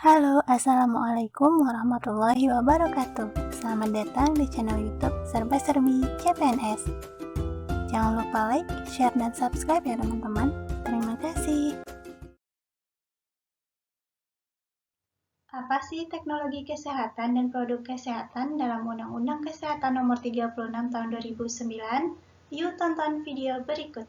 Halo, Assalamualaikum warahmatullahi wabarakatuh. Selamat datang di channel YouTube Serba Serbi CPNS. Jangan lupa like, share, dan subscribe ya teman-teman. Terima kasih. Apa sih teknologi kesehatan dan produk kesehatan dalam Undang-Undang Kesehatan Nomor 36 Tahun 2009? Yuk tonton video berikut.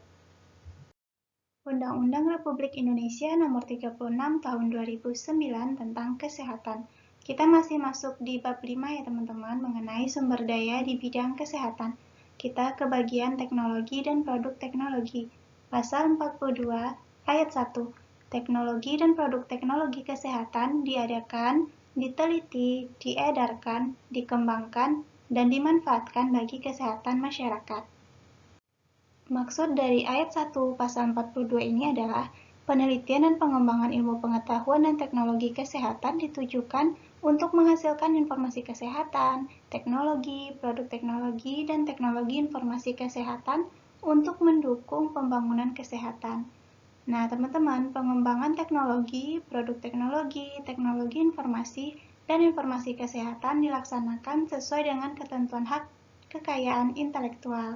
Undang-Undang Republik Indonesia Nomor 36 Tahun 2009 tentang Kesehatan. Kita masih masuk di bab 5 ya teman-teman, mengenai sumber daya di bidang kesehatan. Kita ke bagian teknologi dan produk teknologi. Pasal 42 ayat 1. Teknologi dan produk teknologi kesehatan diadakan, diteliti, diedarkan, dikembangkan, dan dimanfaatkan bagi kesehatan masyarakat. Maksud dari ayat 1 pasal 42 ini adalah penelitian dan pengembangan ilmu pengetahuan dan teknologi kesehatan ditujukan untuk menghasilkan informasi kesehatan, teknologi, produk teknologi, dan teknologi informasi kesehatan untuk mendukung pembangunan kesehatan. Nah, teman-teman, pengembangan teknologi, produk teknologi, teknologi informasi, dan informasi kesehatan dilaksanakan sesuai dengan ketentuan hak kekayaan intelektual.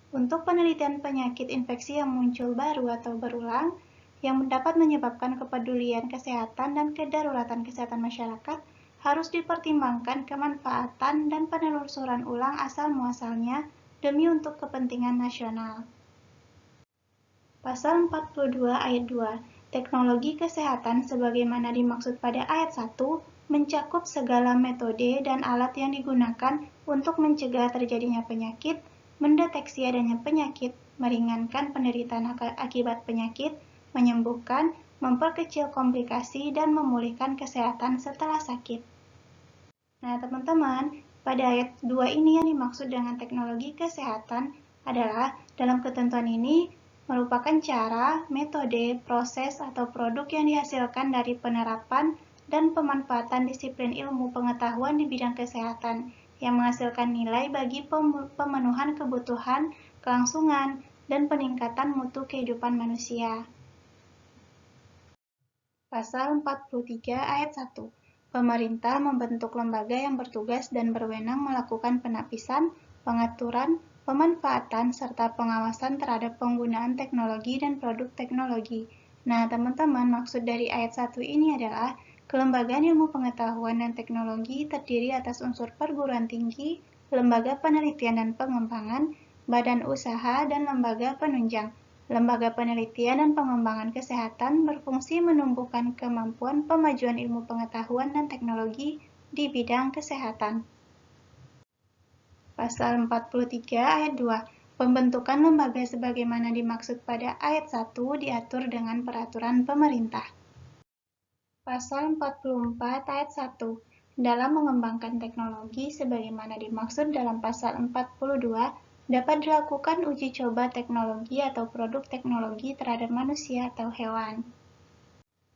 Untuk penelitian penyakit infeksi yang muncul baru atau berulang, yang dapat menyebabkan kepedulian kesehatan dan kedaruratan kesehatan masyarakat, harus dipertimbangkan kemanfaatan dan penelusuran ulang asal-muasalnya demi untuk kepentingan nasional. Pasal 42 ayat 2, teknologi kesehatan sebagaimana dimaksud pada ayat 1, mencakup segala metode dan alat yang digunakan untuk mencegah terjadinya penyakit, mendeteksi adanya penyakit, meringankan penderitaan akibat penyakit, menyembuhkan, memperkecil komplikasi, dan memulihkan kesehatan setelah sakit. Nah, teman-teman, pada ayat 2 ini yang dimaksud dengan teknologi kesehatan adalah dalam ketentuan ini merupakan cara, metode, proses, atau produk yang dihasilkan dari penerapan dan pemanfaatan disiplin ilmu pengetahuan di bidang kesehatan yang menghasilkan nilai bagi pemenuhan kebutuhan, kelangsungan, dan peningkatan mutu kehidupan manusia. Pasal 43 ayat 1. Pemerintah membentuk lembaga yang bertugas dan berwenang melakukan penapisan, pengaturan, pemanfaatan, serta pengawasan terhadap penggunaan teknologi dan produk teknologi. Nah, teman-teman, maksud dari ayat 1 ini adalah kelembagaan ilmu pengetahuan dan teknologi terdiri atas unsur perguruan tinggi, lembaga penelitian dan pengembangan, badan usaha, dan lembaga penunjang. Lembaga penelitian dan pengembangan kesehatan berfungsi menumbuhkan kemampuan pemajuan ilmu pengetahuan dan teknologi di bidang kesehatan. Pasal 43 ayat 2. Pembentukan lembaga sebagaimana dimaksud pada ayat 1 diatur dengan peraturan pemerintah. Pasal 44 ayat 1. Dalam mengembangkan teknologi sebagaimana dimaksud dalam pasal 42, dapat dilakukan uji coba teknologi atau produk teknologi terhadap manusia atau hewan.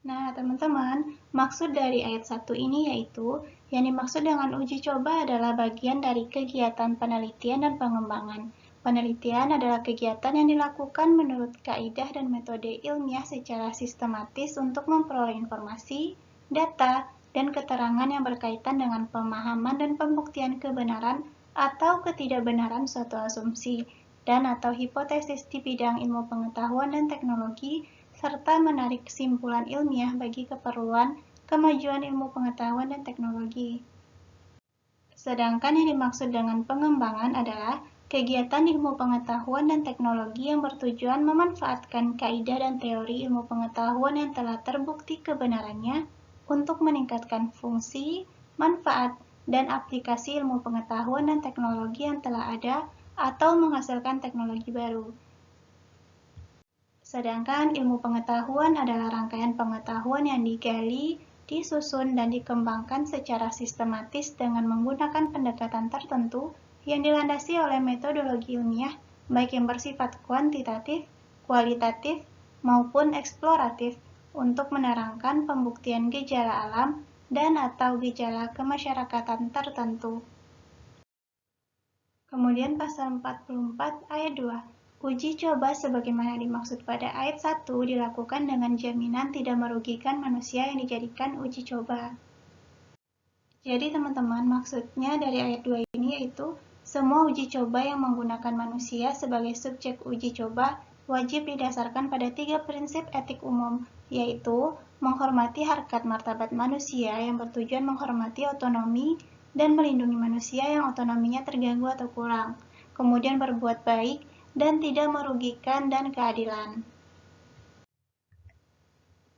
Nah, teman-teman, maksud dari ayat 1 ini yaitu, yang dimaksud dengan uji coba adalah bagian dari kegiatan penelitian dan pengembangan. Penelitian adalah kegiatan yang dilakukan menurut kaidah dan metode ilmiah secara sistematis untuk memperoleh informasi, data, dan keterangan yang berkaitan dengan pemahaman dan pembuktian kebenaran atau ketidakbenaran suatu asumsi dan atau hipotesis di bidang ilmu pengetahuan dan teknologi, serta menarik kesimpulan ilmiah bagi keperluan kemajuan ilmu pengetahuan dan teknologi. Sedangkan yang dimaksud dengan pengembangan adalah kegiatan ilmu pengetahuan dan teknologi yang bertujuan memanfaatkan kaidah dan teori ilmu pengetahuan yang telah terbukti kebenarannya untuk meningkatkan fungsi, manfaat, dan aplikasi ilmu pengetahuan dan teknologi yang telah ada atau menghasilkan teknologi baru. Sedangkan ilmu pengetahuan adalah rangkaian pengetahuan yang digali, disusun, dan dikembangkan secara sistematis dengan menggunakan pendekatan tertentu yang dilandasi oleh metodologi ilmiah, baik yang bersifat kuantitatif, kualitatif, maupun eksploratif, untuk menerangkan pembuktian gejala alam dan atau gejala kemasyarakatan tertentu. Kemudian pasal 44 ayat 2. Uji coba sebagaimana dimaksud pada ayat 1 dilakukan dengan jaminan tidak merugikan manusia yang dijadikan uji coba. Jadi teman-teman, maksudnya dari ayat 2 ini yaitu semua uji coba yang menggunakan manusia sebagai subjek uji coba wajib didasarkan pada 3 prinsip etik umum, yaitu menghormati harkat martabat manusia yang bertujuan menghormati otonomi dan melindungi manusia yang otonominya terganggu atau kurang, kemudian berbuat baik dan tidak merugikan dan keadilan.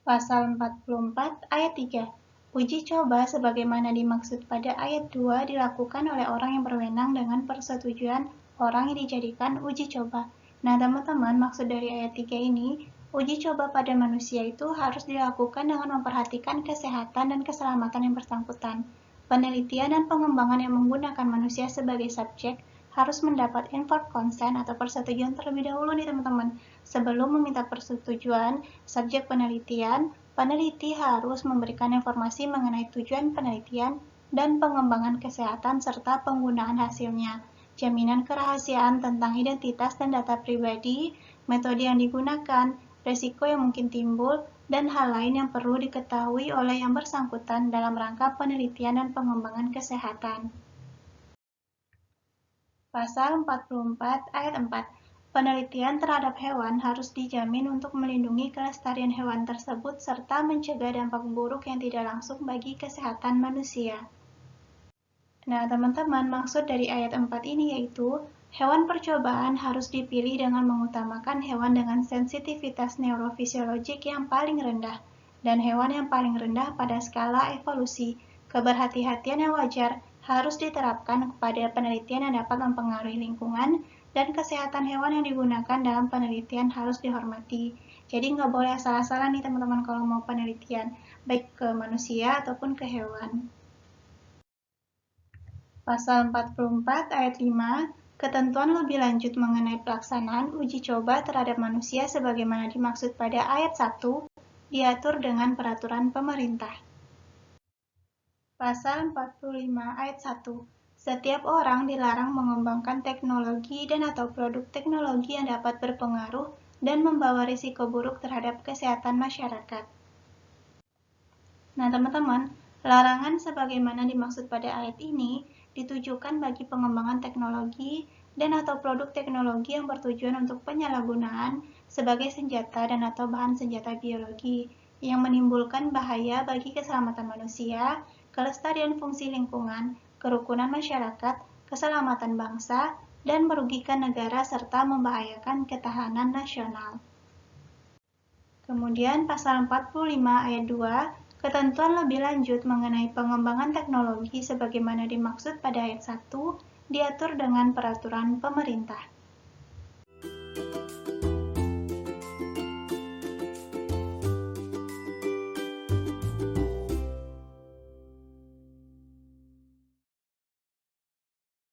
Pasal 44 ayat 3. Uji coba sebagaimana dimaksud pada ayat 2 dilakukan oleh orang yang berwenang dengan persetujuan orang yang dijadikan uji coba. Nah, teman-teman, maksud dari ayat 3 ini, uji coba pada manusia itu harus dilakukan dengan memperhatikan kesehatan dan keselamatan yang bersangkutan. Penelitian dan pengembangan yang menggunakan manusia sebagai subjek harus mendapat informed consent atau persetujuan terlebih dahulu nih teman-teman. Sebelum meminta persetujuan subjek penelitian, peneliti harus memberikan informasi mengenai tujuan penelitian dan pengembangan kesehatan serta penggunaan hasilnya, jaminan kerahasiaan tentang identitas dan data pribadi, metode yang digunakan, resiko yang mungkin timbul, dan hal lain yang perlu diketahui oleh yang bersangkutan dalam rangka penelitian dan pengembangan kesehatan. Pasal 44 ayat 4. Penelitian terhadap hewan harus dijamin untuk melindungi kelestarian hewan tersebut serta mencegah dampak buruk yang tidak langsung bagi kesehatan manusia. Nah, teman-teman, maksud dari ayat 4 ini yaitu hewan percobaan harus dipilih dengan mengutamakan hewan dengan sensitivitas neurofisiologik yang paling rendah dan hewan yang paling rendah pada skala evolusi. Keberhati-hatian yang wajar harus diterapkan kepada penelitian yang dapat mempengaruhi lingkungan dan kesehatan hewan yang digunakan dalam penelitian harus dihormati. Jadi nggak boleh asal-asalan nih teman-teman kalau mau penelitian, baik ke manusia ataupun ke hewan. Pasal 44 ayat 5, ketentuan lebih lanjut mengenai pelaksanaan uji coba terhadap manusia sebagaimana dimaksud pada ayat 1 diatur dengan peraturan pemerintah. Pasal 45 ayat 1. Setiap orang dilarang mengembangkan teknologi dan atau produk teknologi yang dapat berpengaruh dan membawa risiko buruk terhadap kesehatan masyarakat. Nah, teman-teman, larangan sebagaimana dimaksud pada ayat ini ditujukan bagi pengembangan teknologi dan atau produk teknologi yang bertujuan untuk penyalahgunaan sebagai senjata dan atau bahan senjata biologi yang menimbulkan bahaya bagi keselamatan manusia, kelestarian fungsi lingkungan, kerukunan masyarakat, keselamatan bangsa, dan merugikan negara serta membahayakan ketahanan nasional. Kemudian pasal 45 ayat 2, ketentuan lebih lanjut mengenai pengembangan teknologi sebagaimana dimaksud pada ayat 1 diatur dengan peraturan pemerintah.